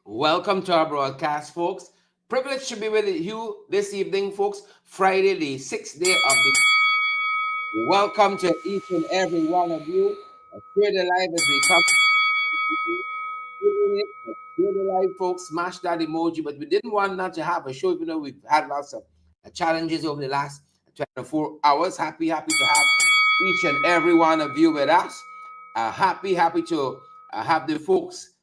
Welcome to our broadcast, folks. Privileged to be with you this evening, folks. Friday, the sixth day of the. Welcome to each and every one of you. Share the live as we come. Share the live, folks. Smash that emoji. But we didn't want not to have a show, even though we've had lots of challenges over the last 24 hours. Happy to have each and every one of you with us. Happy to have the folks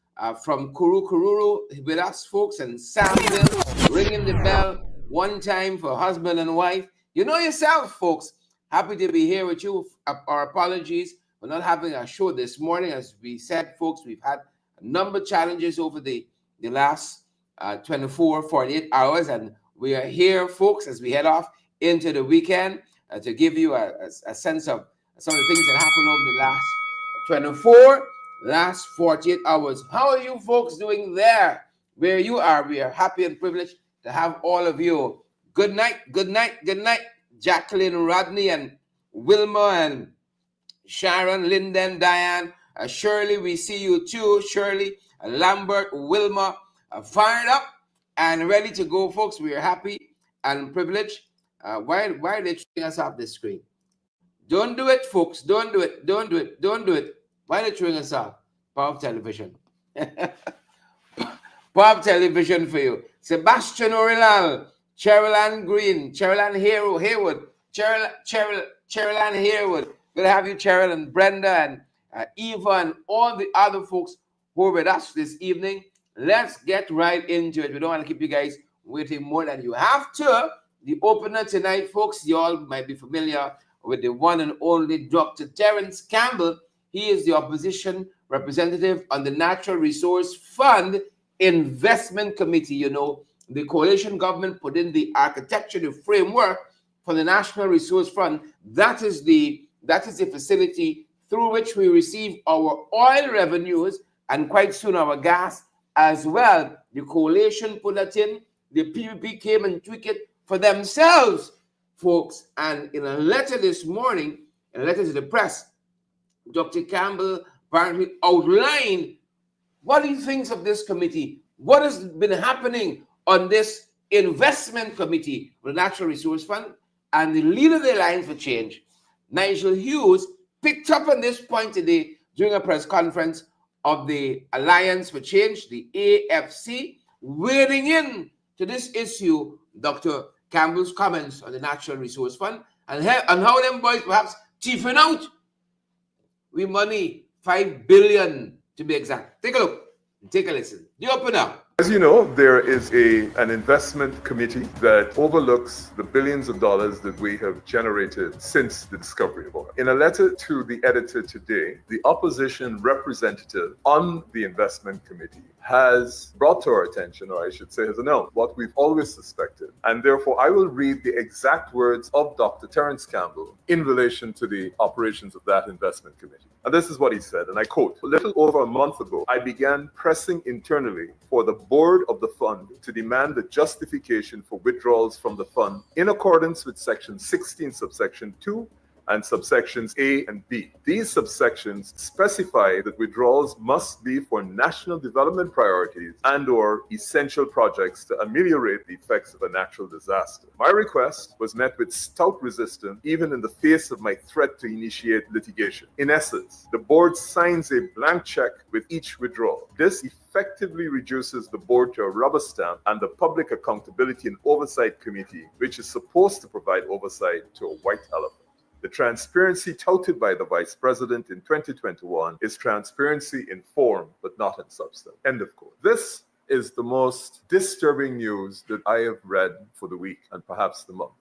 from Kururu with us, folks, and Samville ringing the bell one time for husband and wife. You know yourself, folks. Happy to be here with you. Our apologies for not having a show this morning. As we said, folks, we've had a number of challenges over the last 48 hours, and we are here, folks, as we head off into the weekend to give you a sense of some of the things that happened over the last 48 hours. How are you folks doing there where you are? We are happy and privileged to have all of you. Good night, Jacqueline, Rodney, and Wilma, and Sharon, Linden, Diane, Shirley, we see you too. Shirley, Lambert, Wilma, fired up and ready to go, folks. We are happy and privileged. Why are they throwing us off the screen? Don't do it, folks. Don't do it. Why are they throwing us off? Power Television. Power Television for you. Sebastian Orilal, Cheryl Ann Green, Cheryl Ann Haywood, Cheryl Ann Haywood. Good to have you, Cheryl, and Brenda, and Eva, and all the other folks who are with us this evening. Let's get right into it. We don't want to keep you guys waiting more than you have to. The opener tonight, folks, you all might be familiar with the one and only Dr. Terence Campbell. He is the opposition representative on the Natural Resource Fund Investment Committee. You know, the coalition government put in the architecture, the framework for the National Resource Fund. That is the facility through which we receive our oil revenues and quite soon our gas as well. The coalition put that in. The PPP came and tweaked it for themselves, folks. And in a letter this morning, in a letter to the press, Dr. Campbell apparently outlined what he thinks of this committee, what has been happening on this investment committee for the Natural Resource Fund. And the leader of the Alliance for Change, Nigel Hughes, picked up on this point today during a press conference of the Alliance for Change, the AFC, wading in to this issue, Dr. Campbell's comments on the Natural Resource Fund, and how them boys perhaps chiefing out we money, 5 billion to be exact. Take a look, take a listen. You open up. As you know, there is an investment committee that overlooks the billions of dollars that we have generated since the discovery of oil. In a letter to the editor today, the opposition representative on the investment committee has brought to our attention, or I should say has announced, what we've always suspected. And therefore, I will read the exact words of Dr. Terence Campbell in relation to the operations of that investment committee. And this is what he said, and I quote, "A little over a month ago, I began pressing internally for the board of the fund to demand the justification for withdrawals from the fund in accordance with section 16, subsection 2, and subsections A and B. These subsections specify that withdrawals must be for national development priorities and/or essential projects to ameliorate the effects of a natural disaster. My request was met with stout resistance, even in the face of my threat to initiate litigation. In essence, the board signs a blank check with each withdrawal. This effectively reduces the board to a rubber stamp and the Public Accountability and Oversight Committee, which is supposed to provide oversight, to a white elephant. The transparency touted by the Vice President in 2021 is transparency in form, but not in substance." End of quote. This is the most disturbing news that I have read for the week and perhaps the month.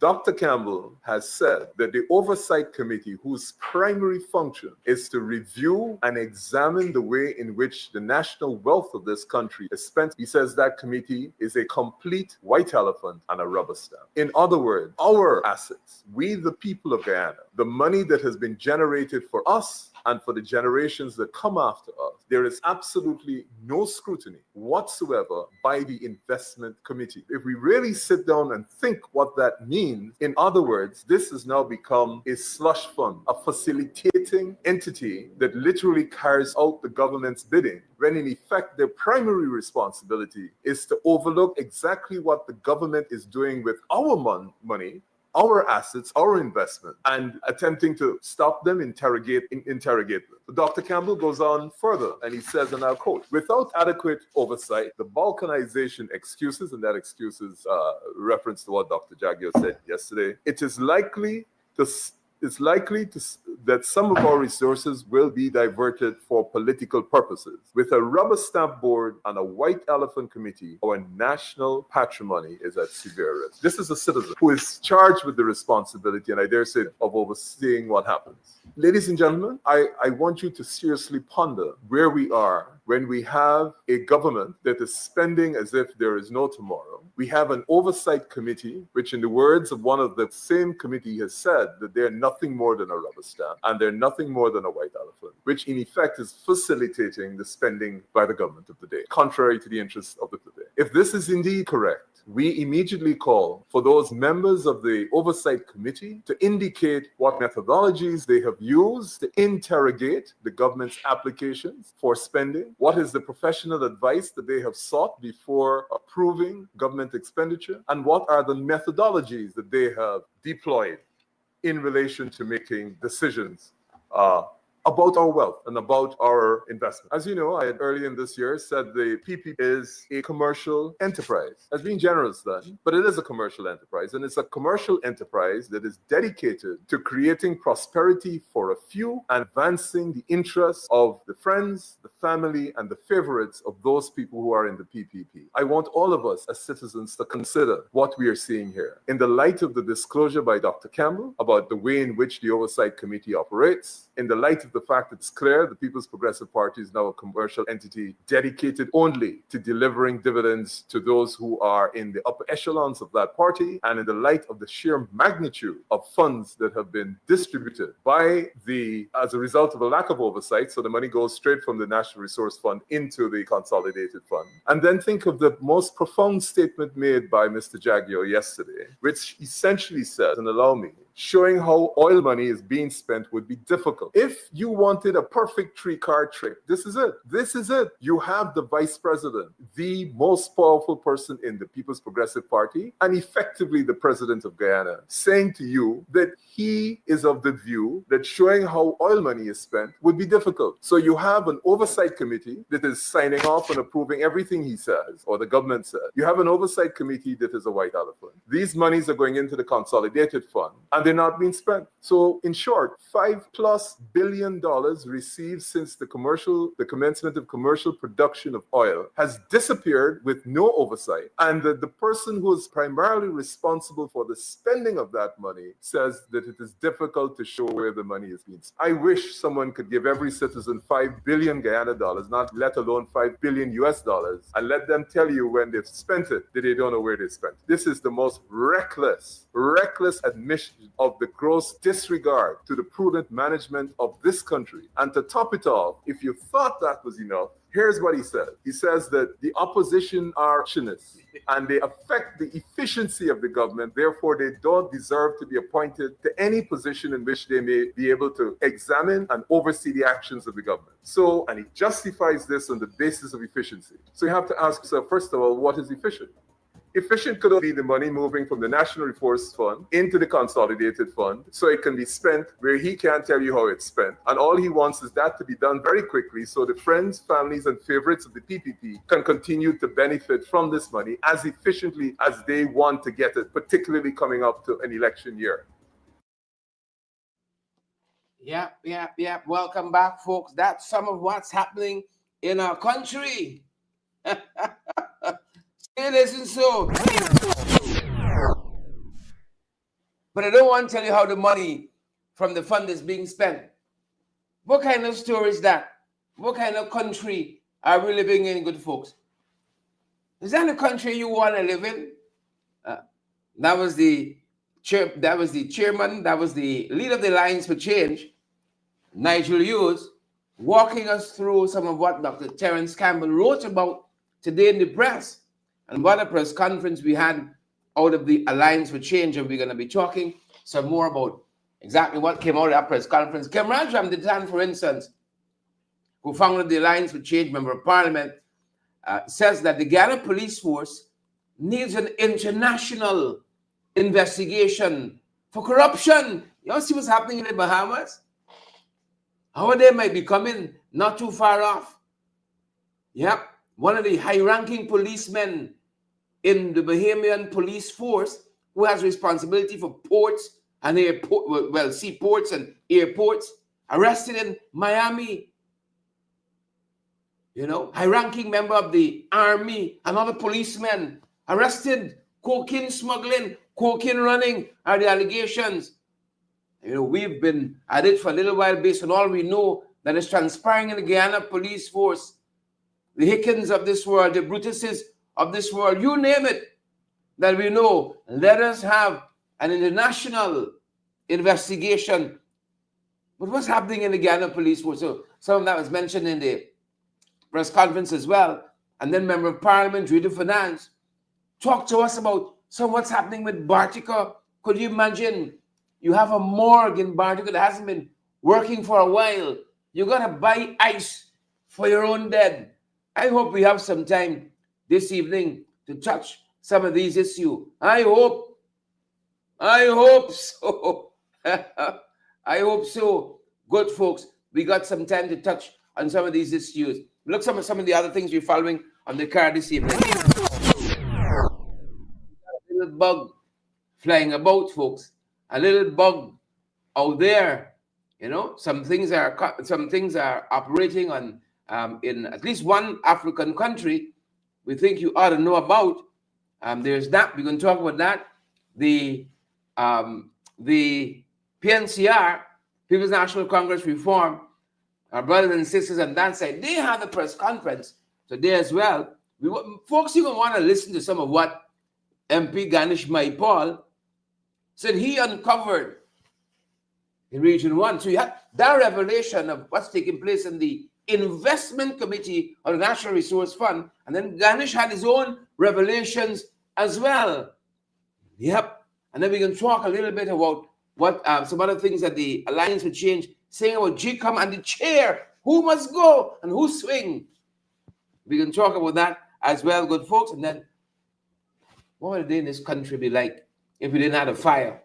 Dr. Campbell has said that the Oversight Committee, whose primary function is to review and examine the way in which the national wealth of this country is spent, he says that committee is a complete white elephant and a rubber stamp. In other words, our assets, we the people of Guyana, the money that has been generated for us and for the generations that come after us, there is absolutely no scrutiny whatsoever by the investment committee. If we really sit down and think what that means, in other words, this has now become a slush fund, a facilitating entity that literally carries out the government's bidding, when in effect their primary responsibility is to overlook exactly what the government is doing with our money, our assets, our investment, and attempting to stop them, interrogate them. Dr. Campbell goes on further, and he says, and I'll quote, without adequate oversight, the balkanization excuses, and that excuses reference to what Dr. Jagio said yesterday, it is likely that some of our resources will be diverted for political purposes. With a rubber stamp board and a white elephant committee, our national patrimony is at severe risk. This is a citizen who is charged with the responsibility, and I dare say, of overseeing what happens. Ladies and gentlemen, I want you to seriously ponder where we are when we have a government that is spending as if there is no tomorrow. We have an oversight committee, which in the words of one of the same committee has said that they're nothing more than a rubber stamp and they're nothing more than a white elephant, which in effect is facilitating the spending by the government of the day, contrary to the interests of the day. If this is indeed correct, we immediately call for those members of the Oversight Committee to indicate what methodologies they have used to interrogate the government's applications for spending, what is the professional advice that they have sought before approving government expenditure, and what are the methodologies that they have deployed in relation to making decisions about our wealth and about our investment. As you know, I had earlier in this year said the PP is a commercial enterprise. As being generous then, but it is a commercial enterprise, and it's a commercial enterprise that is dedicated to creating prosperity for a few and advancing the interests of the friends, the family, and the favorites of those people who are in the PPP. I want all of us as citizens to consider what we are seeing here. In the light of the disclosure by Dr. Campbell about the way in which the Oversight Committee operates, in the light of the fact it's clear the People's Progressive Party is now a commercial entity dedicated only to delivering dividends to those who are in the upper echelons of that party, and in the light of the sheer magnitude of funds that have been distributed as a result of a lack of oversight, so the money goes straight from the National Resource Fund into the consolidated fund. And then think of the most profound statement made by Mr. Jagio yesterday, which essentially says, and allow me, showing how oil money is being spent would be difficult. If you wanted a perfect three-card trick, this is it. This is it. You have the vice president, the most powerful person in the People's Progressive Party, and effectively the president of Guyana, saying to you that he is of the view that showing how oil money is spent would be difficult. So you have an oversight committee that is signing off and approving everything he says, or the government says. You have an oversight committee that is a white elephant. These monies are going into the consolidated fund, and they're not being spent. So in short, $5+ billion received since the commencement of commercial production of oil has disappeared with no oversight. And the person who is primarily responsible for the spending of that money says that it is difficult to show where the money is being spent. I wish someone could give every citizen $5 billion Guyana dollars, not let alone $5 billion US dollars, and let them tell you when they've spent it that they don't know where they spent it. This is the most reckless admission of the gross disregard to the prudent management of this country. And to top it off, if you thought that was enough, here's what he says. He says that the opposition are actionists and they affect the efficiency of the government. Therefore, they don't deserve to be appointed to any position in which they may be able to examine and oversee the actions of the government. So, and he justifies this on the basis of efficiency. So you have to ask yourself, first of all, what is efficient? Efficient could be the money moving from the National Resource Fund into the consolidated fund so it can be spent where he can't tell you how it's spent. And all he wants is that to be done very quickly so the friends, families, and favorites of the PPP can continue to benefit from this money as efficiently as they want to get it, particularly coming up to an election year. Yeah. Welcome back, folks. That's some of what's happening in our country. It isn't so. But I don't want to tell you how the money from the fund is being spent. What kind of story is that? What kind of country are we living in, good folks? Is that the country you want to live in? That was the that was the chairman, that was the leader of the Alliance for Change, Nigel Hughes, walking us through some of what Dr. Terence Campbell wrote about today in the press, and what a press conference we had out of the Alliance for Change. And we're going to be talking some more about exactly what came out of that press conference. Cameron Ramditan, for instance, who founded the Alliance for Change, member of Parliament, says that the Ghana police force needs an international investigation for corruption. You see what's happening in the Bahamas? How they might be coming not too far off. Yep, one of the high-ranking policemen in the Bahamian police force, who has responsibility for ports and airport, well, seaports and airports, arrested in Miami. You know, high-ranking member of the army, another policeman arrested, cocaine smuggling, cocaine running are the allegations. You know, we've been at it for a little while based on all we know that is transpiring in the Guyana police force. The Hickens of this world, the Brutuses of this world, you name it, that we know. Let us have an international investigation. But what's happening in the Guyana police force? So some of that was mentioned in the press conference as well. And then Member of Parliament, Reader Finance, talk to us about some what's happening with Bartica. Could you imagine? You have a morgue in Bartica that hasn't been working for a while. You got to buy ice for your own dead. I hope we have some time this evening to touch some of these issues. I hope so. I hope so. Good folks, we got some time to touch on some of these issues. Look some of the other things we're following on the card this evening. A little bug flying about, folks. A little bug out there. You know, some things are operating on in at least one African country. We think you ought to know about. There's that. We're going to talk about that. The PNCR, People's National Congress Reform, our brothers and sisters on that side, they have a press conference today as well. Folks, you're going to want to listen to some of what MP Ganesh Maipal said he uncovered in Region 1. So you have that revelation of what's taking place in the Investment Committee of the National Resource Fund. And then Ganesh had his own revelations as well. Yep. And then we can talk a little bit about what some other things that the Alliance for Change saying about GECOM and the chair. Who must go and who swing? We can talk about that as well, good folks. And then what would a day in this country be like if we didn't have a fire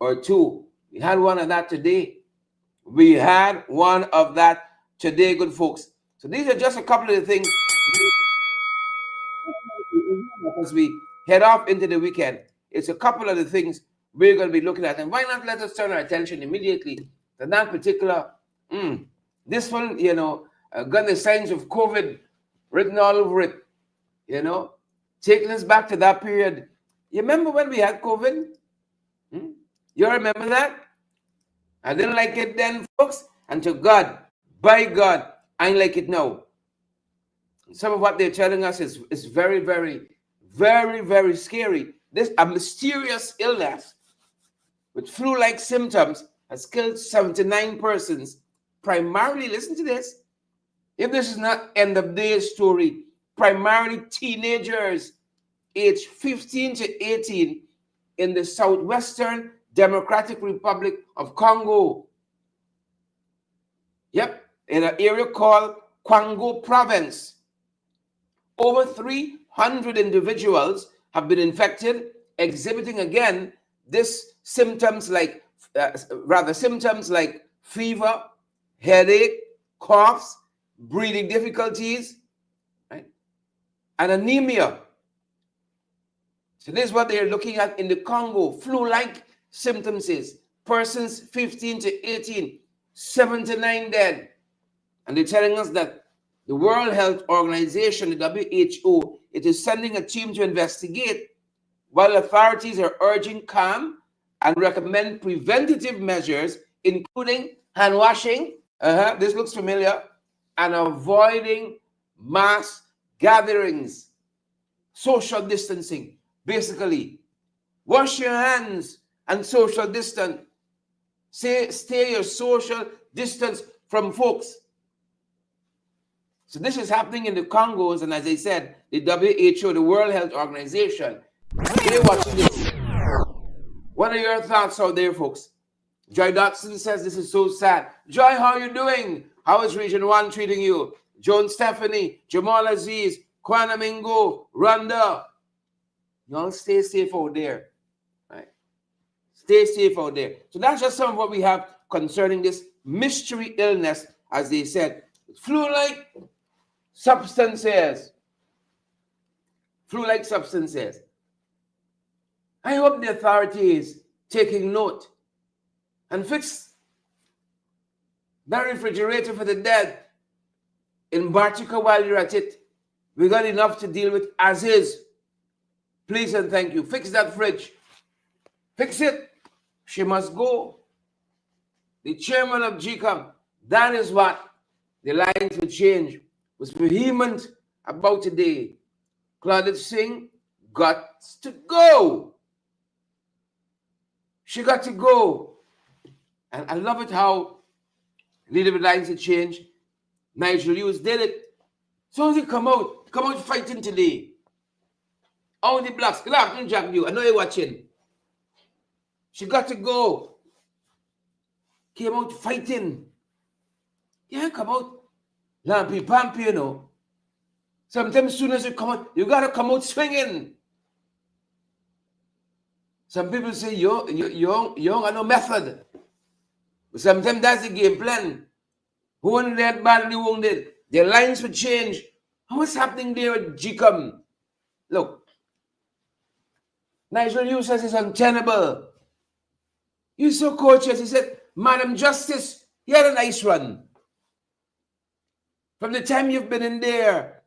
or two? We had one of that today. We had one of that today, good folks. So these are just a couple of the things as we head off into the weekend. It's a couple of the things we're going to be looking at. And why not let us turn our attention immediately to that particular, this one, you know, got the signs of COVID written all over it, you know, taking us back to that period. You remember when we had COVID? You remember that? I didn't like it then, folks. And to God, by God, I like it now. Some of what they're telling us is very, very, very, very scary. This a mysterious illness with flu-like symptoms has killed 79 persons. Primarily, listen to this. If this is not end of day story, primarily teenagers aged 15 to 18 in the Southwestern Democratic Republic of Congo. Yep, in an area called Congo province. Over 300 individuals have been infected, exhibiting again this symptoms like fever, headache, coughs, breathing difficulties, right? And anemia. So this is what they're looking at in the Congo. Flu-like symptoms is persons 15 to 18, 79 dead. And they're telling us that the World Health Organization, the WHO, it is sending a team to investigate, while authorities are urging calm and recommend preventative measures, including hand washing, this looks familiar, and avoiding mass gatherings, social distancing. Basically, wash your hands and social distance. Stay your social distance from folks. So this is happening in the Congos, and as I said, the WHO, the World Health Organization, they watch this. What are your thoughts out there, folks? Joy Dotson says this is so sad. Joy, how are you doing? How is Region 1 treating you? Joan Stephanie, Jamal Aziz, Kwana Mingo, Rhonda. Y'all stay safe out there. Right? Stay safe out there. So that's just some of what we have concerning this mystery illness, as they said. Flu-like substances. Flu-like substances. I hope the authorities taking note and fix that refrigerator for the dead in Bartica while you're at it. We got enough to deal with as is. Please and thank you. Fix that fridge. Fix it. She must go. The chairman of GECOM, that is what the Lines for Change was vehement about today. Claudette Singh got to go. She got to go. And I love it how leader of the Lines for Change, Nigel Lewis, did it. So as he come out fighting today. All the blacks, good afternoon, Jack New. I know you're watching. She got to go. Came out fighting. Yeah, come out. Lampy pampy, you know. Sometimes as soon as you come out, you gotta come out swinging. Some people say you have no method. But sometimes that's the game plan. Wounded, badly wounded. Their Lines for Change. What's happening there at GECOM? Look. Nigel Hughes says it's untenable. You so coaches. He said, Madam Justice, you had a nice run. From the time you've been in there,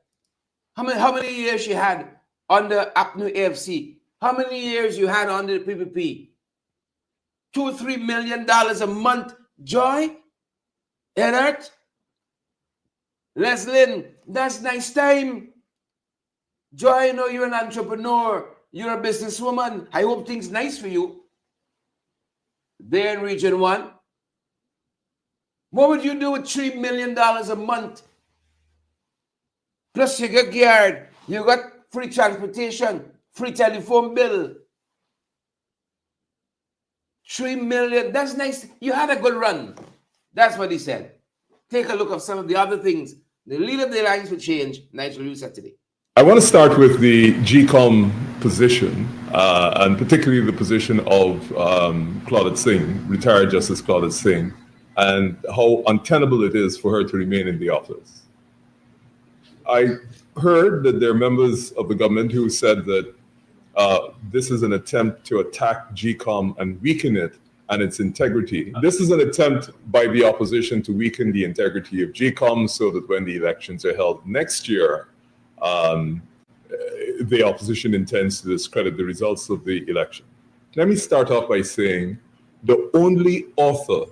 how many years you had under APNU AFC? How many years you had under the PPP? $2-3 million a month. Joy? Edert? Leslyn, that's nice time. Joy, I know you're an entrepreneur. You're a businesswoman. I hope things nice for you. There in Region 1. What would you do with $3 million a month? Plus you get geared. You got free transportation, free telephone bill. $3 million. That's nice. You had a good run. That's what he said. Take a look at some of the other things. The leader of the Lines for Change, Nigel Lewis, said today. I want to start with the GECOM position, and particularly the position of Claudette Singh, retired Justice Claudette Singh, and how untenable it is for her to remain in the office. I heard that there are members of the government who said that this is an attempt to attack GECOM and weaken it and its integrity. This is an attempt by the opposition to weaken the integrity of GECOM so that when the elections are held next year, the opposition intends to discredit the results of the election. Let me start off by saying the only author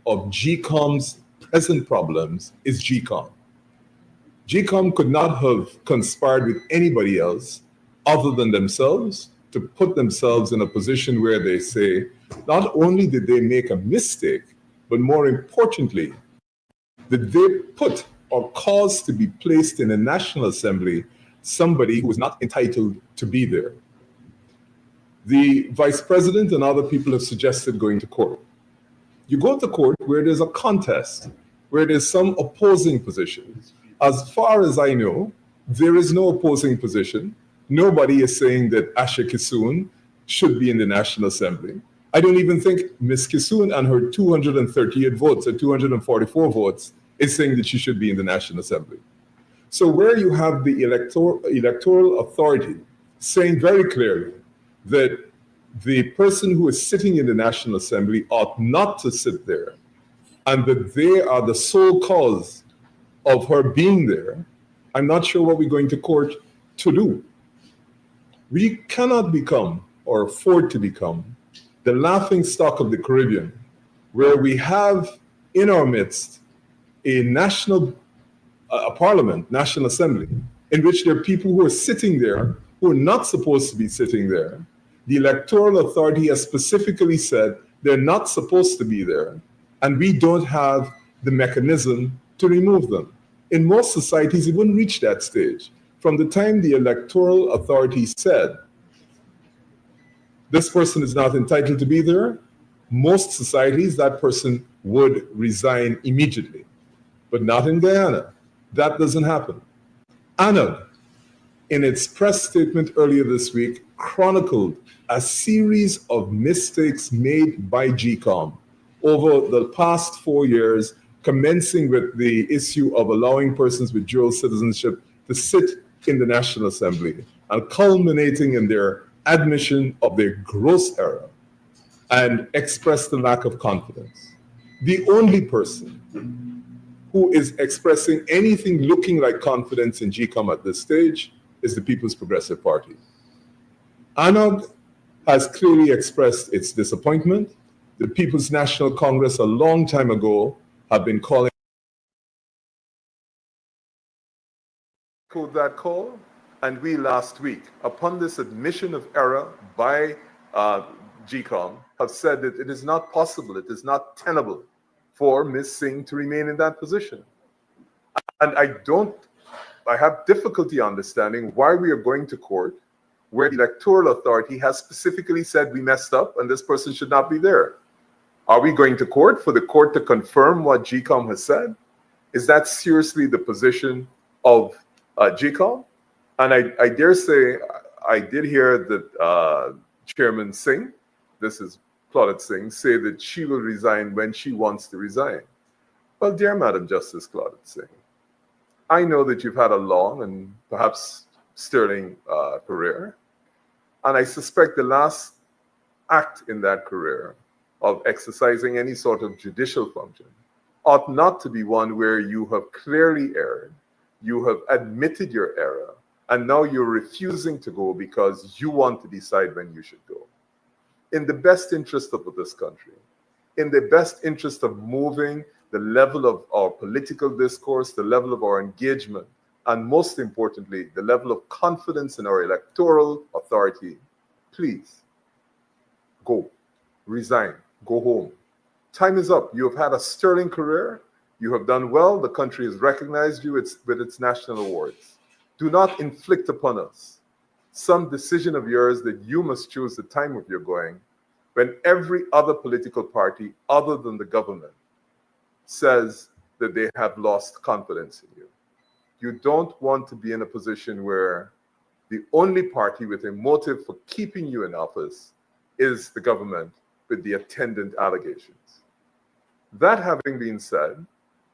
of GECOM's present problems is GECOM. GECOM could not have conspired with anybody else other than themselves to put themselves in a position where they say, not only did they make a mistake, but more importantly, did they put or cause to be placed in a National Assembly somebody who was not entitled to be there. The Vice President and other people have suggested going to court. You go to court where there's a contest, where there's some opposing position. As far as I know, there is no opposing position. Nobody is saying that Asha Kissoon should be in the National Assembly. I don't even think Ms. Kissoon and her 238 votes or 244 votes is saying that she should be in the National Assembly. So where you have the electoral authority saying very clearly that the person who is sitting in the National Assembly ought not to sit there, and that they are the sole cause of her being there, I'm not sure what we're going to court to do. We cannot become or afford to become the laughing stock of the Caribbean, where we have in our midst a parliament, National Assembly, in which there are people who are sitting there who are not supposed to be sitting there, The Electoral Authority has specifically said they're not supposed to be there, and we don't have the mechanism to remove them. In most societies, it wouldn't reach that stage. From the time the Electoral Authority said, this person is not entitled to be there, most societies, that person would resign immediately. But not in Guyana. That doesn't happen. ANOG, in its press statement earlier this week, chronicled a series of mistakes made by GECOM over the past 4 years, commencing with the issue of allowing persons with dual citizenship to sit in the National Assembly and culminating in their admission of their gross error and expressed the lack of confidence. The only person who is expressing anything looking like confidence in GECOM at this stage is the People's Progressive Party. ANOG has clearly expressed its disappointment. The People's National Congress a long time ago have been calling that call, and we last week, upon this admission of error by GECOM, have said that it is not possible, it is not tenable for Ms. Singh to remain in that position. And I have difficulty understanding why we are going to court where the Electoral Authority has specifically said we messed up and this person should not be there. Are we going to court for the court to confirm what GECOM has said? Is that seriously the position of GECOM? And I dare say, I did hear that Chairman Singh, this is Claudette Singh, say that she will resign when she wants to resign. Well, dear Madam Justice Claudette Singh, I know that you've had a long and perhaps sterling career, and I suspect the last act in that career of exercising any sort of judicial function ought not to be one where you have clearly erred, you have admitted your error, and now you're refusing to go because you want to decide when you should go. In the best interest of this country, in the best interest of moving the level of our political discourse, the level of our engagement, and most importantly, the level of confidence in our electoral authority, please go, resign, go home. Time is up. You have had a sterling career. You have done well. The country has recognized you with its national awards. Do not inflict upon us some decision of yours that you must choose the time of your going when every other political party other than the government says that they have lost confidence in you. You don't want to be in a position where the only party with a motive for keeping you in office is the government with the attendant allegations. That having been said,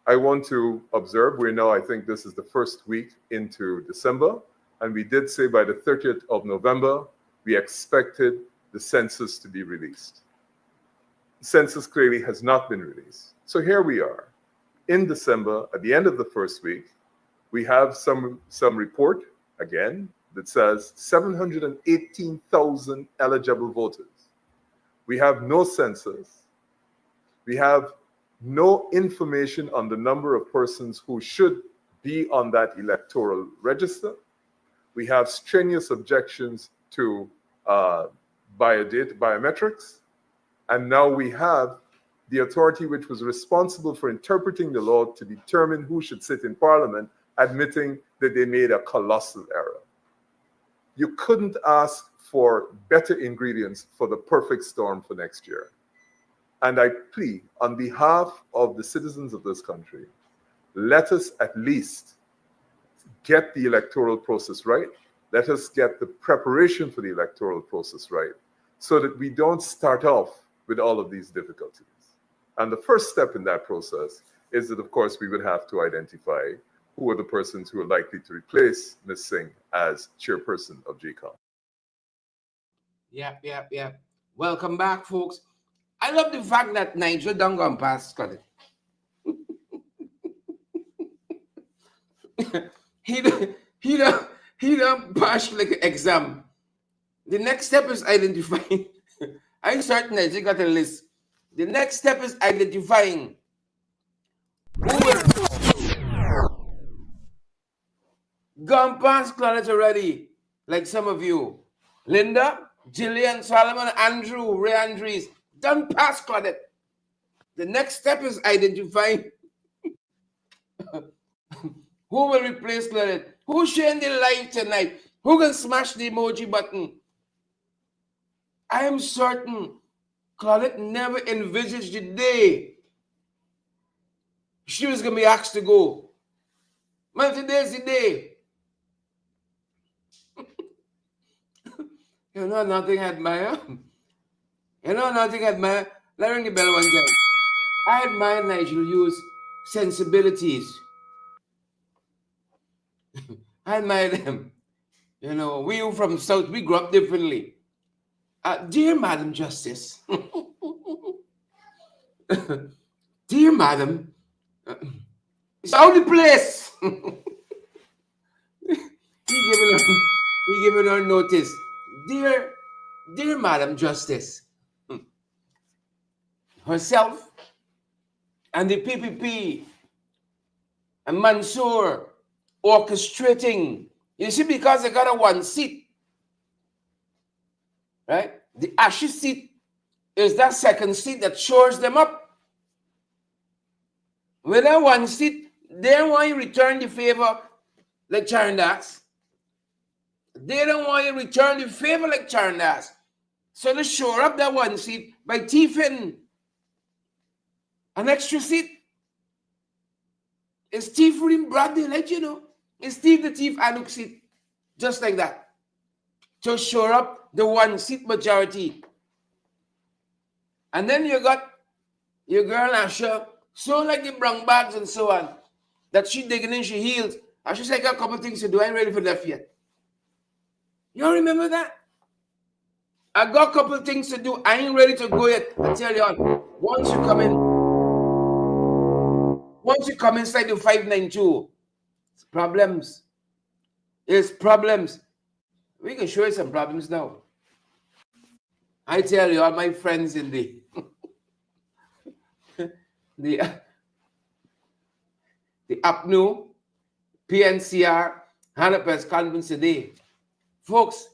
I want to observe, we're now, I think this is the first week into December, and we did say by the 30th of November, we expected the census to be released. The census clearly has not been released. So here we are. In December, at the end of the first week, we have some report, again, that says 718,000 eligible voters. We have no census. We have no information on the number of persons who should be on that electoral register. We have strenuous objections to biometrics. And now we have the authority which was responsible for interpreting the law to determine who should sit in Parliament, admitting that they made a colossal error. You couldn't ask for better ingredients for the perfect storm for next year. And I plead on behalf of the citizens of this country, let us at least get the electoral process right. Let us get the preparation for the electoral process right so that we don't start off with all of these difficulties. And the first step in that process is that, of course, we would have to identify who are the persons who are likely to replace Ms. Singh as chairperson of GECOM. Yeah. Welcome back, folks. I love the fact that Nigel don't go and pass, Claudette. he don't pass like an exam. The next step is identifying. I'm certain Nigel got a list. The next step is identifying who will gone past Claudette already, like some of you. Linda, Gillian, Solomon, Andrew, Ray Andrews, done past Claudette. The next step is identifying who will replace Claudette. Who's sharing the live tonight? Who can smash the emoji button? I am certain Claudette never envisaged the day she was going to be asked to go. Man, today's the day. You know nothing I admire? You know nothing I admire? Let me ring the bell one time. I admire Nigel Yu's sensibilities. I admire them. You know, we from South, we grew up differently. Dear Madam Justice, dear Madam, it's out of the place. He giving her notice. Dear Madam Justice, herself and the PPP and Mansour orchestrating. You see, because they got a one seat, right? The Ashes seat is that second seat that shores them up. With that one seat, they don't want you to return the favor like Charandas. They don't want you to return the favor like Charandas. So they shore up that one seat by thieving an extra seat. It's thief in broad daylight, you know. It's thief the thief Anuk seat. Just like that. To shore up the one seat majority. And then you got your girl Asha, so like the brown bags and so on, that she digging in, she heals. And she said, I got a couple of things to do. I ain't ready for that yet. You all remember that? I got a couple of things to do. I ain't ready to go yet. I tell you all, once you come inside the 592, it's problems. It's problems. We can show you some problems now. I tell you all, my friends in the the APNU, PNCR, 100 press conference today. Folks,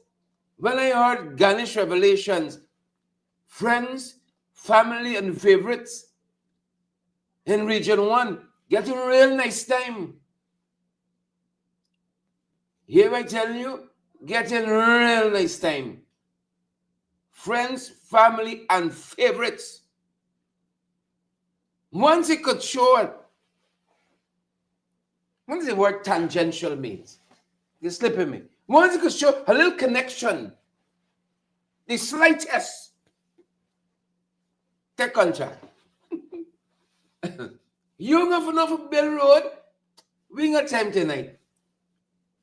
when I heard Ganesh revelations, friends, family, and favorites in Region 1 getting real nice time. Here I tell you, getting real nice time. Friends, family, and favorites. Once it could show it, what does the word tangential means? You're slipping me. Once it could show a little connection, the slightest, take contract. You enough for Bill Road, we ain't got time tonight.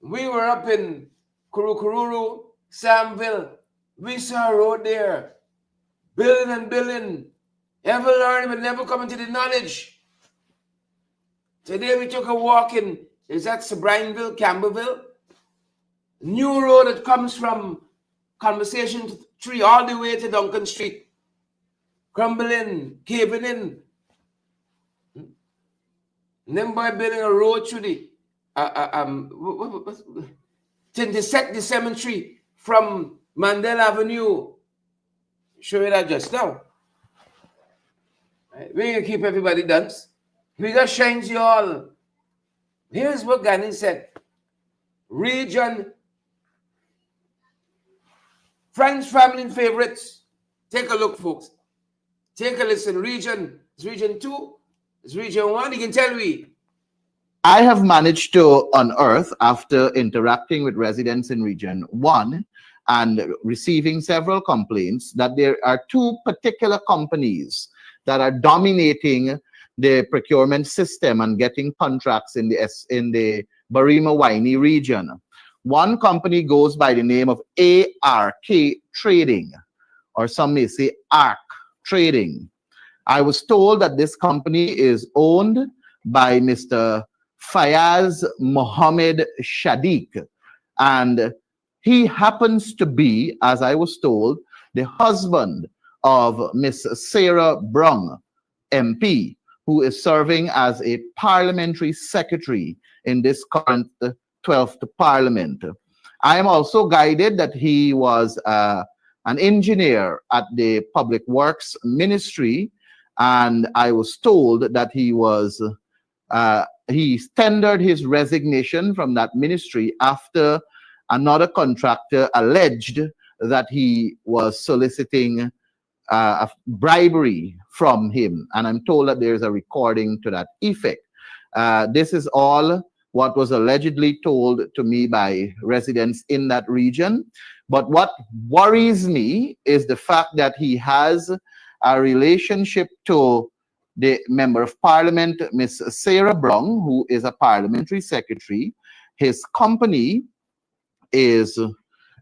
We were up in Kurukururu, Samville. We saw a road there, building and building. Ever learning but never coming to the knowledge. Today we took a walk in, is that Sabrineville, Campbellville? New road that comes from Conversation 3 all the way to Duncan Street. Crumbling, caving in. And then by building a road through the, to intersect the cemetery from Mandela Avenue. Show you that just now. Right. We're going to keep everybody dance. We got shines you all. Here's what Gandhi said. Region, friends, family, and favorites. Take a look, folks. Take a listen. Region, it's Region 2. It's Region 1. You can tell me. I have managed to unearth, after interacting with residents in Region 1 and receiving several complaints, that there are two particular companies that are dominating the procurement system and getting contracts in the Barima-Waini region. One company goes by the name of ARK Trading, or some may say ARK Trading. I was told that this company is owned by Mr. Fayaz Mohammed Shadiq, and he happens to be, as I was told, the husband of Miss Sarah Brung, MP, who is serving as a parliamentary secretary in this current 12th Parliament. I am also guided that he was a an engineer at the Public Works Ministry, and I was told that he tendered his resignation from that ministry after another contractor alleged that he was soliciting a bribery from him, and I'm told that there's a recording to that effect. This is all what was allegedly told to me by residents in that region. But what worries me is the fact that he has a relationship to the Member of Parliament, Miss Sarah Brown, who is a parliamentary secretary. His company is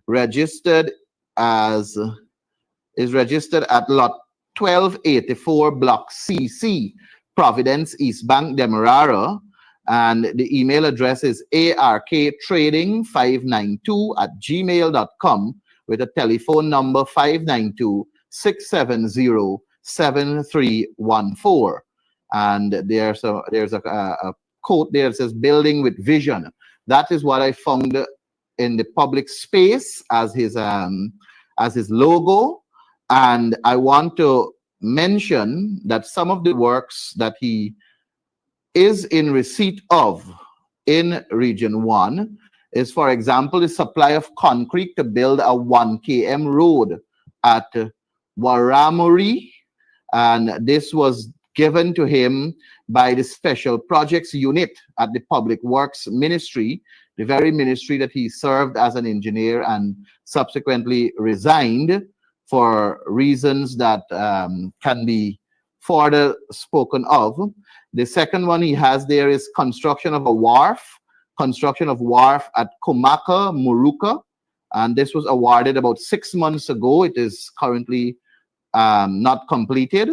registered at lot 1284 block CC, Providence, East Bank, Demerara, and the email address is arktrading592@gmail.com with a telephone number 592-670-7314. And there's a quote there that says "building with vision." That is what I found in the public space as his logo. And I want to mention that some of the works that he is in receipt of in Region 1 is, for example, the supply of concrete to build a 1 km road at Waramuri, and this was given to him by the Special Projects Unit at the Public Works Ministry, the very ministry that he served as an engineer and subsequently resigned for reasons that can be further spoken of. The second one he has there is construction of wharf at Komaka, Muruka, and this was awarded about 6 months ago. It is currently not completed.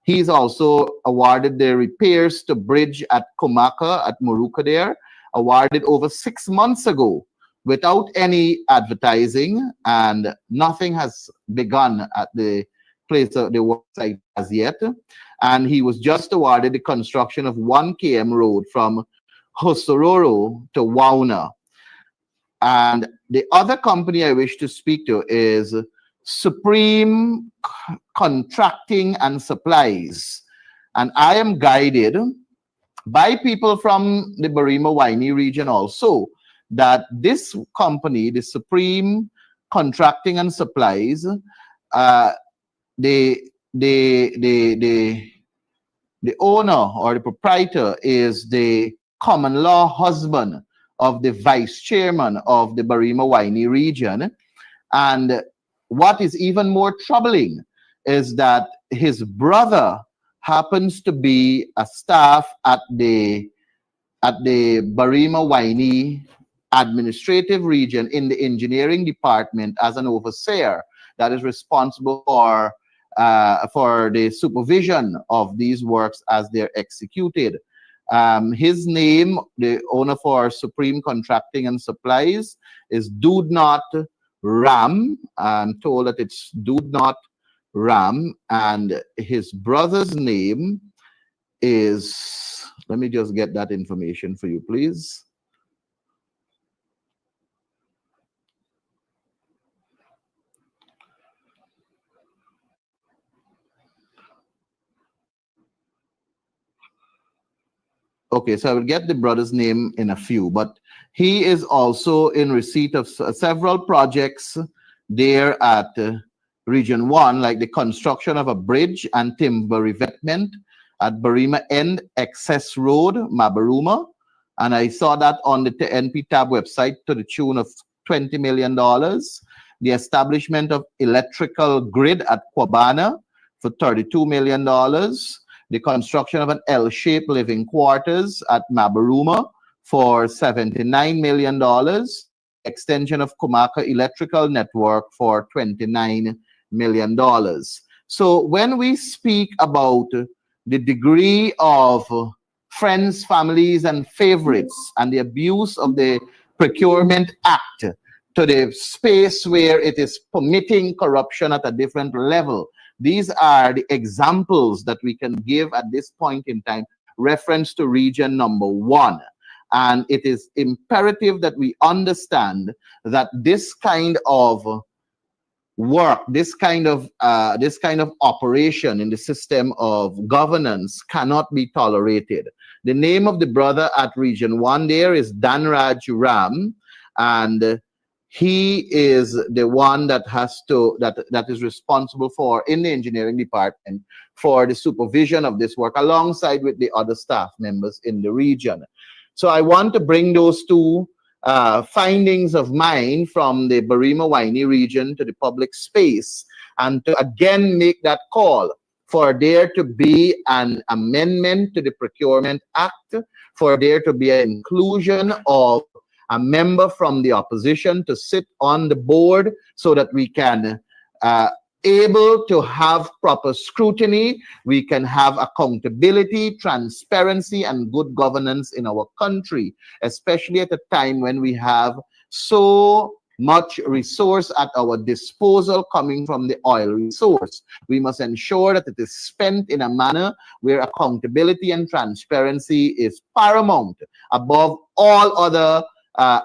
He's also awarded the repairs to bridge at Komaka at Muruka there, awarded over 6 months ago without any advertising, and nothing has begun at the place of the work site as yet. And he was just awarded the construction of 1 km road from Hosororo to Wauna. And the other company I wish to speak to is Supreme Contracting and Supplies. And I am guided by people from the Barima-Waini region also that this company, the Supreme Contracting and Supplies, the owner or the proprietor is the common law husband of the vice chairman of the Barima-Waini region. And what is even more troubling is that his brother happens to be a staff at the Barima-Waini administrative region in the engineering department as an overseer that is responsible for the supervision of these works as they're executed. His name, the owner for Supreme Contracting and Supplies, is Dudnot Ram. I'm told that it's Dudnot Ram, and his brother's name is, let me just get that information for you, please. Okay, so I will get the brother's name in a few, but he is also in receipt of several projects there at Region 1, like the construction of a bridge and timber revetment at Barima End Access Road, Mabaruma. And I saw that on the NP Tab website to the tune of $20 million. The establishment of electrical grid at Kwabana for $32 million. The construction of an L-shaped living quarters at Mabaruma for $79 million. Extension of Komaka electrical network for $29 million. So when we speak about the degree of friends, families, and favorites and the abuse of the Procurement Act to the space where it is permitting corruption at a different level, these are the examples that we can give at this point in time, reference to region number 1. And it is imperative that we understand that this kind of work, this kind of operation in the system of governance cannot be tolerated. The name of the brother at Region 1 there is Danraj Ram, and he is the one that has to that is responsible for, in the engineering department, for the supervision of this work alongside with the other staff members in the region. So I want to bring those two findings of mine from the Barima-Waini region to the public space, and to again make that call for there to be an amendment to the Procurement Act, for there to be an inclusion of a member from the opposition to sit on the board, so that we can able to have proper scrutiny, we can have accountability, transparency, and good governance in our country, especially at a time when we have so much resource at our disposal coming from the oil resource. We must ensure that it is spent in a manner where accountability and transparency is paramount above all other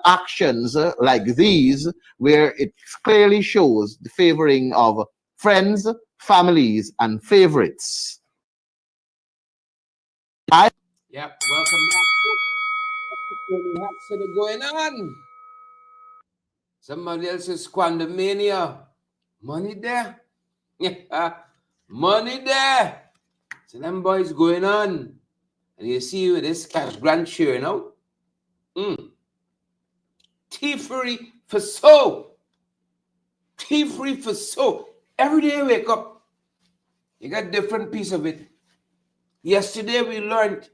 actions like these, where it clearly shows the favoring of friends, families, and favorites. Yep, welcome back. What's going on? Somebody else is squandermania. Money there. Yeah, money there. So them boys going on. And you see with this cash grant share, you know? Thievery for so. Thievery for so. Every day you wake up, you got a different piece of it. Yesterday we learned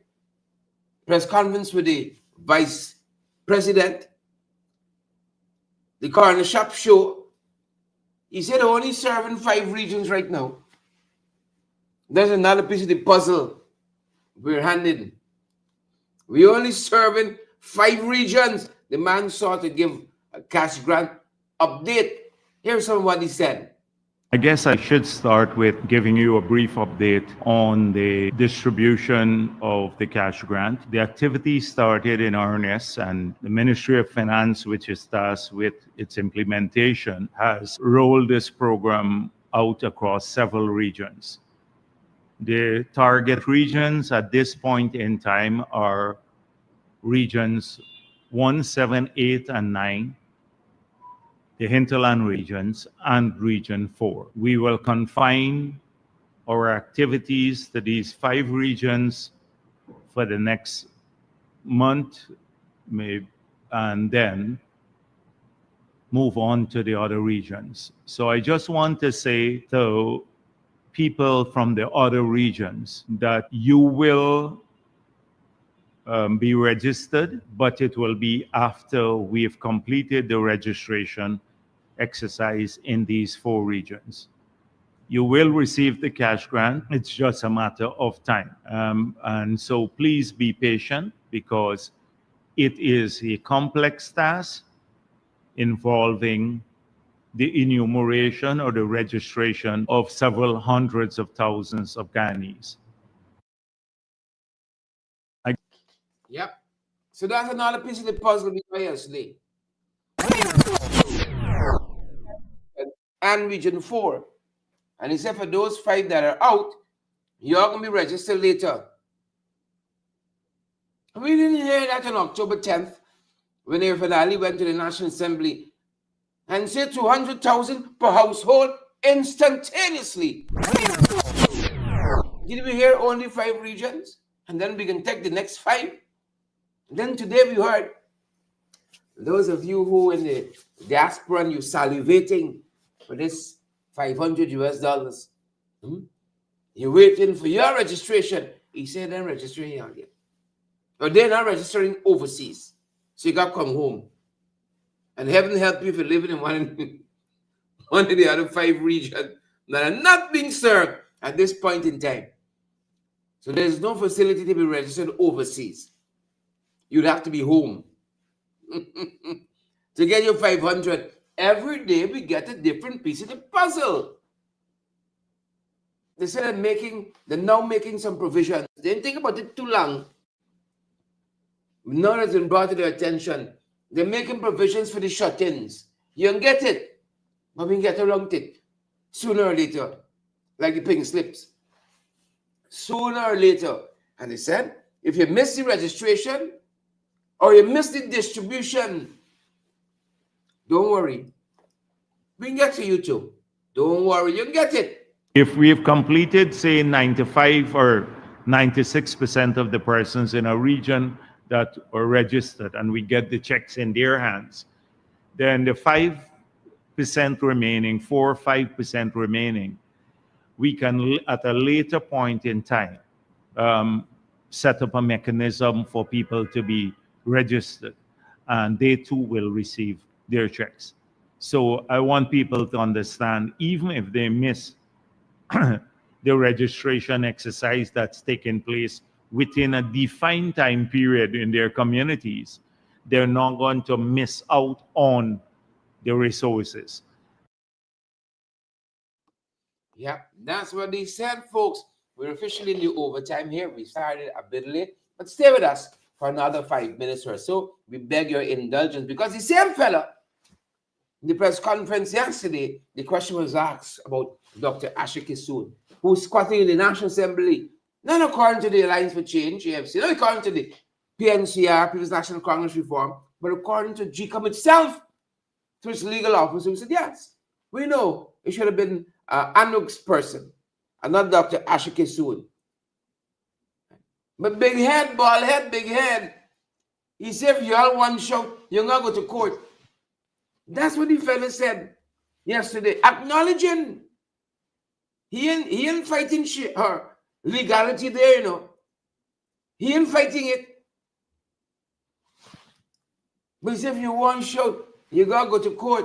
press conference with the vice president. The corner shop show. He said only serving 5 regions right now. There's another piece of the puzzle we're handing. We only serving 5 regions. The man sought to give a cash grant update. Here's what he said. I guess I should start with giving you a brief update on the distribution of the cash grant. The activity started in earnest, and the Ministry of Finance, which is tasked with its implementation, has rolled this program out across several regions. The target regions at this point in time are regions 1, 7, 8, and 9. The hinterland regions, and Region 4. We will confine our activities to these 5 regions for the next month, maybe, and then move on to the other regions. So I just want to say to people from the other regions that you will be registered, but it will be after we've completed the registration exercise in these 4 regions. You will receive the cash grant. It's just a matter of time. And so please be patient, because it is a complex task involving the enumeration or the registration of several hundreds of thousands of Guyanese. Yep. So that's another piece of the puzzle we got yesterday. And Region 4. And he said for those 5 that are out, you're going to be registered later. We didn't hear that on October 10th, when they finally went to the National Assembly and said 200,000 per household instantaneously. Did we hear only 5 regions? And then we can take the next 5? And then today we heard, those of you who in the diaspora and you salivating for this $500 you're waiting for your registration. He said they're registering here again. Or they're not registering overseas. So you got to come home. And heaven help you if you're living in one of the other 5 regions that are not being served at this point in time. So there's no facility to be registered overseas. You'd have to be home to get your 500. Every day we get a different piece of the puzzle. They said they're now making some provisions. They didn't think about it too long. Now it's been brought to their attention. They're making provisions for the shut-ins. You don't get it. But we get around it sooner or later, like the pink slips. Sooner or later. And they said, if you miss the registration or you miss the distribution, don't worry. We can get to you too. Don't worry, you can get it. If we've completed, say, 95 or 96% of the persons in a region that are registered and we get the checks in their hands, then the 5% remaining, 4 or 5% remaining, we can, at a later point in time, set up a mechanism for people to be registered, and they too will receive their checks. So I want people to understand, even if they miss the registration exercise that's taking place within a defined time period in their communities, they're not going to miss out on the resources. Yeah, that's what they said, folks. We're officially in the overtime here. We started a bit late, but stay with us for another 5 minutes or so. We beg your indulgence because the same fella in the press conference yesterday, the question was asked about Dr. Asher Kissoon, who's squatting in the National Assembly, not according to the Alliance for Change, AFC, not according to the PNCR, People's National Congress Reform, but according to GECOM itself, through its legal officer, who said, yes, we know it should have been Anuk's person, and not Dr. Asher Kissoon. But big head, bald head, big head. He said, if you all want to show, you're going to go to court. That's what the fella said yesterday, acknowledging he ain't fighting her legality there, you know. He ain't fighting it. But if you want to show, you got to go to court.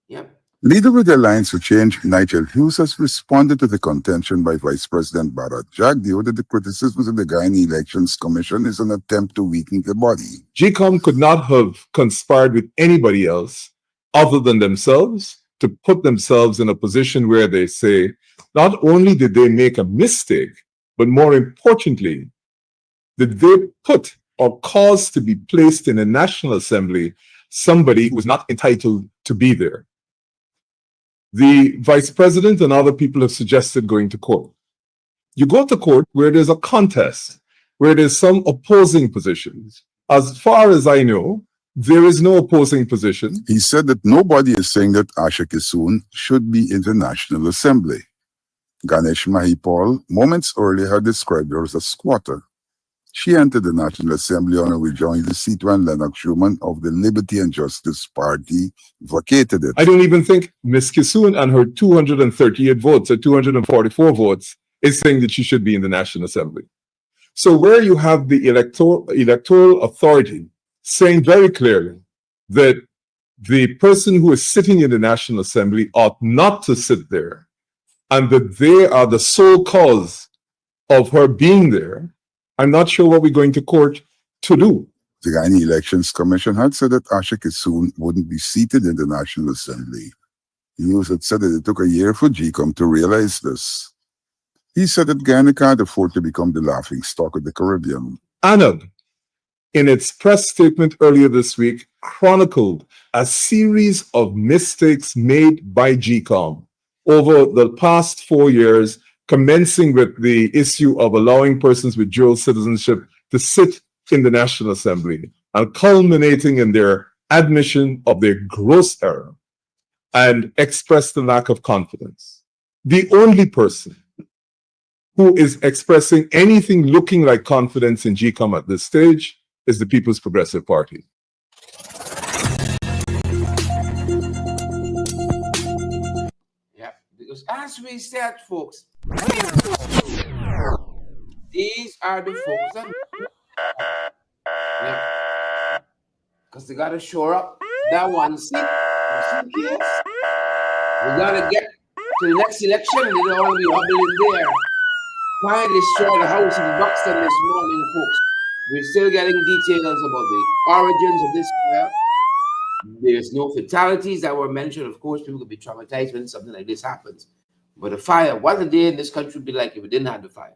Yeah. Leader with the Alliance for Change, Nigel Hughes, has responded to the contention by Vice President Bharat Jagdeo that the criticisms of the Guyana Elections Commission is an attempt to weaken the body. GECOM could not have conspired with anybody else other than themselves to put themselves in a position where they say, not only did they make a mistake, but more importantly, did they put or cause to be placed in a National Assembly somebody who was not entitled to be there. The Vice President and other people have suggested going to court. You go to court where there's a contest, where there's some opposing positions. As far as I know, there is no opposing position. He said that nobody is saying that Asher Kissoon should be in the National Assembly. Ganesh Mahipal moments earlier had described her as a squatter. She entered the National Assembly on her way joining the seat when Lennox Schumann of the Liberty and Justice Party vacated it. I don't even think Ms. Kissoon and her 238 votes or 244 votes is saying that she should be in the National Assembly. So where you have the electoral authority saying very clearly that the person who is sitting in the National Assembly ought not to sit there, and that they are the sole cause of her being there, I'm not sure what we're going to court to do. The Guyana Elections Commission had said that Asher Kissoon wouldn't be seated in the National Assembly. Hughes had said that it took a year for GECOM to realize this. He said that Guyana can't afford to become the laughingstock of the Caribbean. ANAB, in its press statement earlier this week, chronicled a series of mistakes made by GECOM over the past 4 years, commencing with the issue of allowing persons with dual citizenship to sit in the National Assembly and culminating in their admission of their gross error and expressed the lack of confidence. The only person who is expressing anything looking like confidence in GECOM at this stage is the People's Progressive Party. Yeah, because as we said, folks, these are the folks that, yeah, because they got to shore up that one seat. We got to get to the next election, and they don't want to be hobbling there. Finally destroy the house in Buxton this morning, folks. We're still getting details about the origins of this fire. There's no fatalities that were mentioned. Of course, people could be traumatized when something like this happens. But a fire, what a day in this country would be like if we didn't have the fire.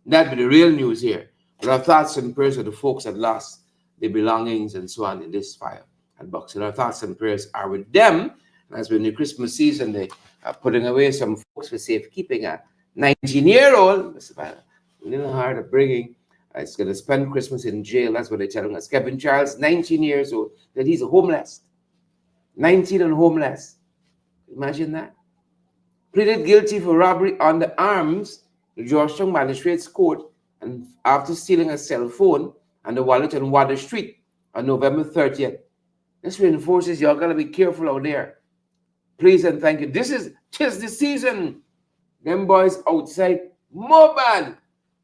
That'd be the real news here. But our thoughts and prayers of the folks that lost their belongings and so on in this fire at Buxton. Our thoughts and prayers are with them. As we're in the Christmas season, they are putting away some folks for safekeeping. A 19-year-old, it's a little hard of bringing. It's going to spend Christmas in jail. That's what they're telling us. Kevin Charles, 19 years old, that he's a homeless. 19 and homeless. Imagine that. Pleaded guilty for robbery under arms, the Georgetown Magistrates Court, and after stealing a cell phone and a wallet on Water Street on November 30th. This reinforces y'all got to be careful out there. Please and thank you. Tis the season. Them boys outside, more bad.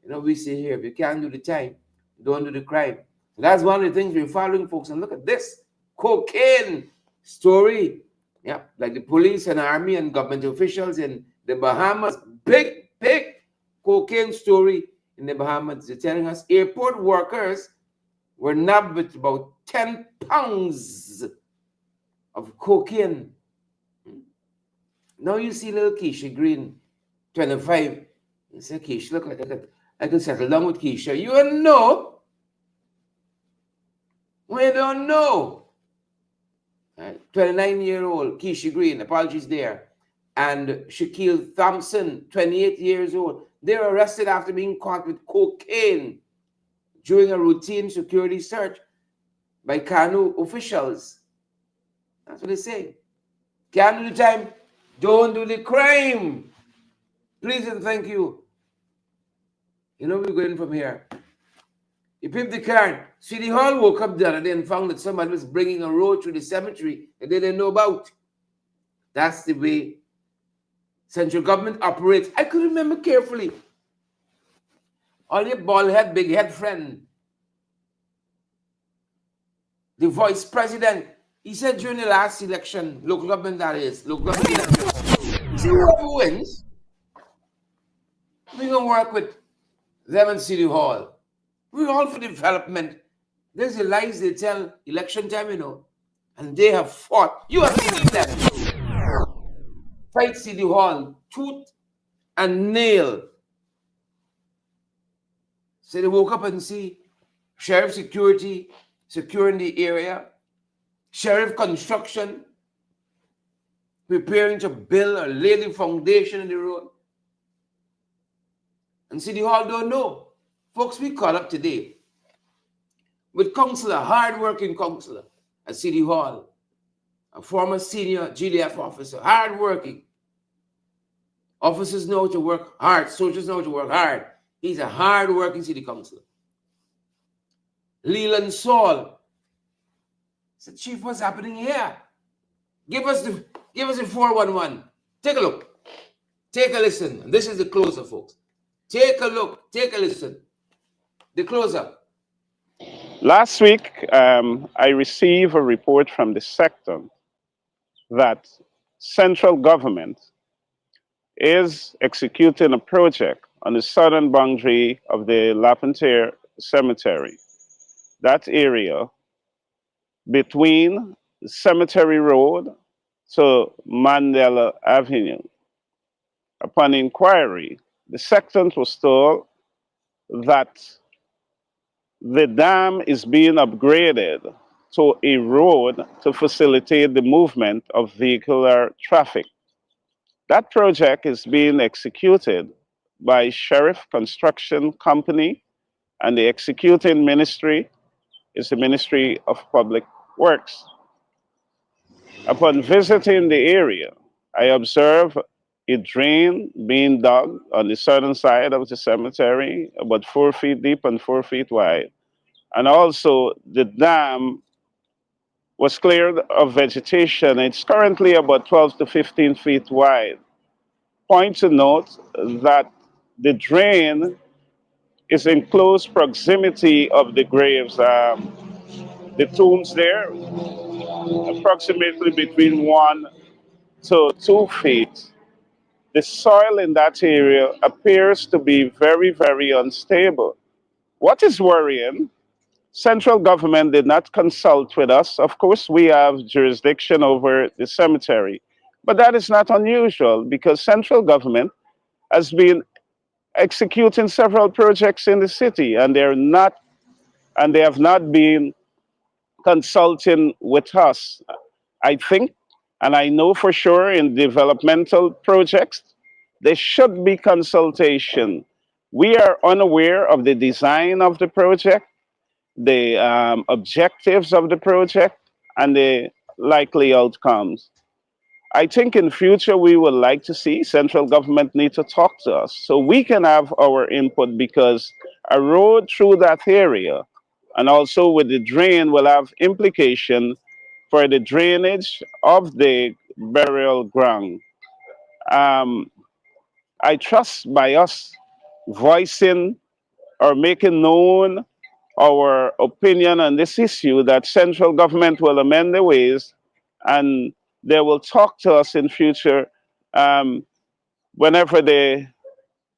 You know, we say here, if you can't do the time, don't do the crime. So that's one of the things we're following, folks. And look at this cocaine story. Yeah, like the police and army and government officials in the Bahamas. Big cocaine story in the Bahamas. They're telling us airport workers were nabbed with about 10 pounds of cocaine. Now you see little Keisha Green, 25. You say, Keisha, look like I could settle down with Keisha. You don't know. We don't know. 29-year-old Keisha Green, apologies there, and Shaquille Thompson, 28 years old. They were arrested after being caught with cocaine during a routine security search by Kanu officials. That's what they say. Can't do the time, don't do the crime. Please and thank you. You know we're going from here. You pimped the car. City Hall woke up the other day and found that somebody was bringing a road through the cemetery that they didn't know about. That's the way central government operates. I could remember carefully. All your bald head, big head friend, the vice president, he said during the last election, local government that is, local government election, he said whoever wins, we're going to work with them in City Hall. We're all for development. There's the lies they tell election time, you know, and they have fought. You have seen them fight City Hall, tooth and nail. So they woke up and see sheriff security securing the area, sheriff construction preparing to build or lay the foundation in the road. And City Hall don't know. Folks, we caught up today with counselor, hard-working counselor at City Hall, a former senior GDF officer, hard-working. Officers know to work hard, soldiers know to work hard. He's a hard-working city councilor. Leland Saul said, Chief, what's happening here? Give us the 411. Take a look. Take a listen. And this is the closer, folks. Take a look. Take a listen. The closer. Last week, I received a report from the sector that central government is executing a project on the southern boundary of the Parliamentary Cemetery. That area between Cemetery Road to Mandela Avenue. Upon inquiry, the sector was told that the dam is being upgraded to a road to facilitate the movement of vehicular traffic. That project is being executed by Sheriff Construction Company, and the executing ministry is the Ministry of Public Works. Upon visiting the area, I observed a drain being dug on the southern side of the cemetery, about 4 feet deep and 4 feet wide. And also the dam was cleared of vegetation. It's currently about 12 to 15 feet wide. Point to note that the drain is in close proximity of the graves. The tombs there, approximately between 1 to 2 feet. The soil in that area appears to be very, very unstable. What is worrying, central government did not consult with us. Of course, we have jurisdiction over the cemetery, but that is not unusual because central government has been executing several projects in the city, and they have not been consulting with us. I think And I know for sure in developmental projects, there should be consultation. We are unaware of the design of the project, the objectives of the project, and the likely outcomes. I think in future we would like to see central government need to talk to us so we can have our input, because a road through that area and also with the drain will have implication for the drainage of the burial ground. Um, I trust by us voicing or making known our opinion on this issue that central government will amend their ways and they will talk to us in future whenever they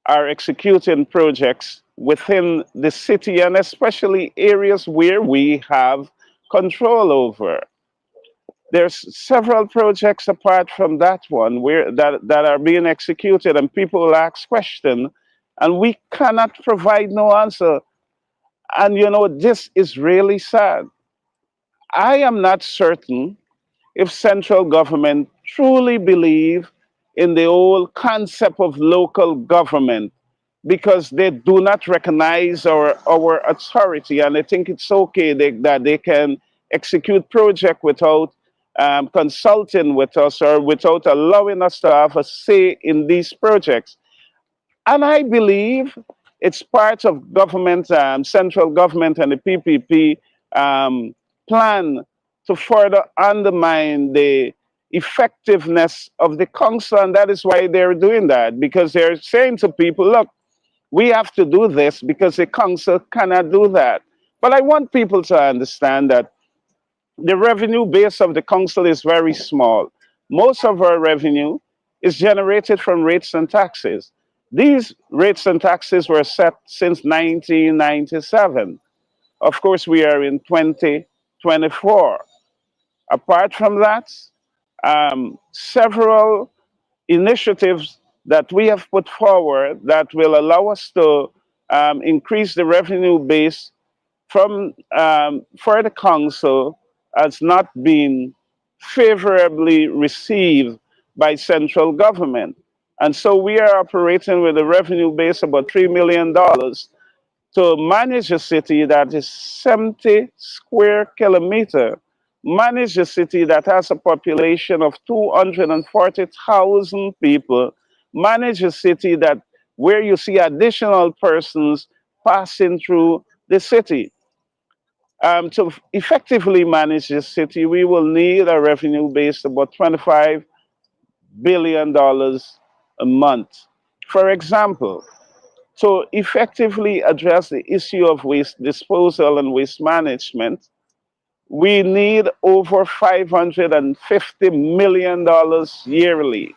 are executing projects within the city and especially areas where we have control over. There's several projects apart from that one that are being executed and people will ask questions and we cannot provide no answer. And you know, this is really sad. I am not certain if central government truly believe in the old concept of local government, because they do not recognize our authority and they think it's okay that they can execute project without consulting with us or without allowing us to have a say in these projects. And I believe it's part of government, central government and the PPP plan to further undermine the effectiveness of the council. And that is why they're doing that, because they're saying to people, look, we have to do this because the council cannot do that. But I want people to understand that the revenue base of the council is very small. Most of our revenue is generated from rates and taxes. These rates and taxes were set since 1997. Of course, we are in 2024. Apart from that, several initiatives that we have put forward that will allow us to increase the revenue base from for the council has not been favorably received by central government. And so we are operating with a revenue base of about $3 million to manage a city that is 70 square kilometer, manage a city that has a population of 240,000 people, manage a city that where you see additional persons passing through the city. To effectively manage this city, we will need a revenue base of about $25 billion a month. For example, to effectively address the issue of waste disposal and waste management, we need over $550 million yearly.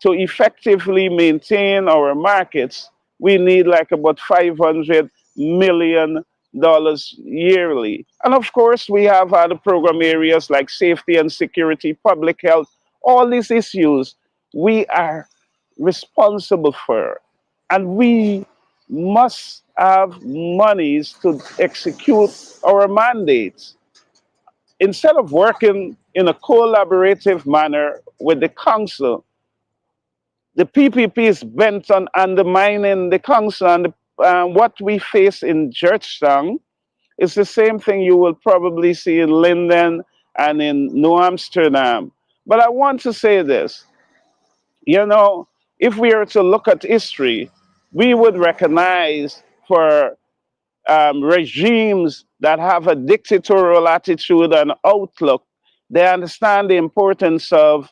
To effectively maintain our markets, we need like about $500 million yearly. And of course, we have other program areas like safety and security, public health, all these issues we are responsible for. And we must have monies to execute our mandates. Instead of working in a collaborative manner with the council, the PPP is bent on undermining the council. And what we face in Georgetown is the same thing you will probably see in Linden and in New Amsterdam. But I want to say this, you know, if we are to look at history, we would recognize for regimes that have a dictatorial attitude and outlook, they understand the importance of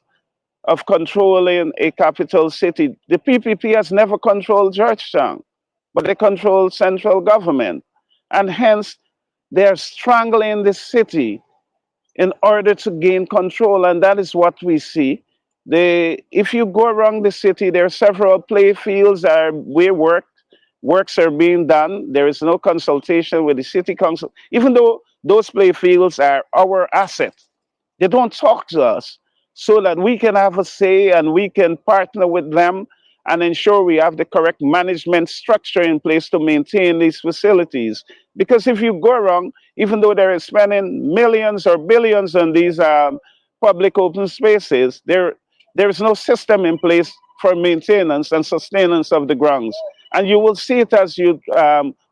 controlling a capital city. The PPP has never controlled Georgetown, but they control central government. And hence, they're strangling the city in order to gain control. And that is what we see. If you go around the city, there are several play fields where works are being done. There is no consultation with the city council, even though those play fields are our asset. They don't talk to us so that we can have a say and we can partner with them and ensure we have the correct management structure in place to maintain these facilities. Because if you go around, even though they're spending millions or billions on these public open spaces, there is no system in place for maintenance and sustenance of the grounds. And you will see it as you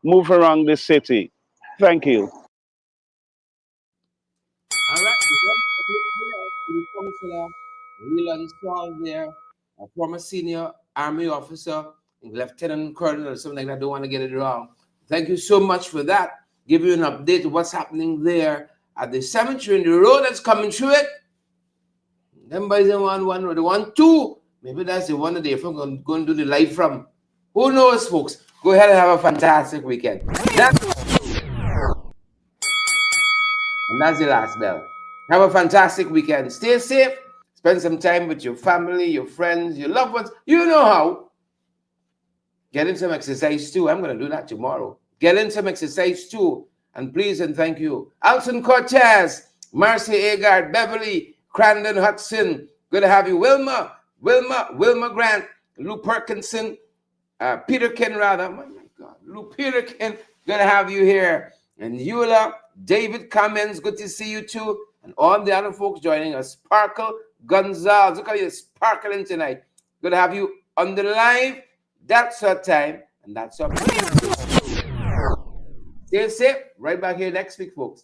move around the city. Thank you. All right, the councillor, Whelan Saul there, a former senior army officer, lieutenant colonel or something like that. I don't want to get it wrong. Thank you so much for that. Give you an update of what's happening there at the cemetery and the road that's coming through it. Them boys in one road, the 1-2. Maybe that's the one that they're going to do the live from. Who knows, folks? Go ahead and have a fantastic weekend. And that's the last bell. Have a fantastic weekend. Stay safe. Spend some time with your family, your friends, your loved ones. You know how. Get in some exercise too. I'm going to do that tomorrow. Get in some exercise too. And please and thank you. Alton Cortez, Marcy Agard, Beverly, Crandon Hudson. Good to have you. Wilma Grant, Lou Perkinson, Peterkin rather. Oh my God. Lou Peterkin. Good to have you here. And Eula, David Cummins, good to see you too. And all the other folks joining us. Sparkle Gonzalez, look how you're sparkling tonight. Good to have you on the live. That's our time, and that's our time. Stay safe. Right back here next week, folks.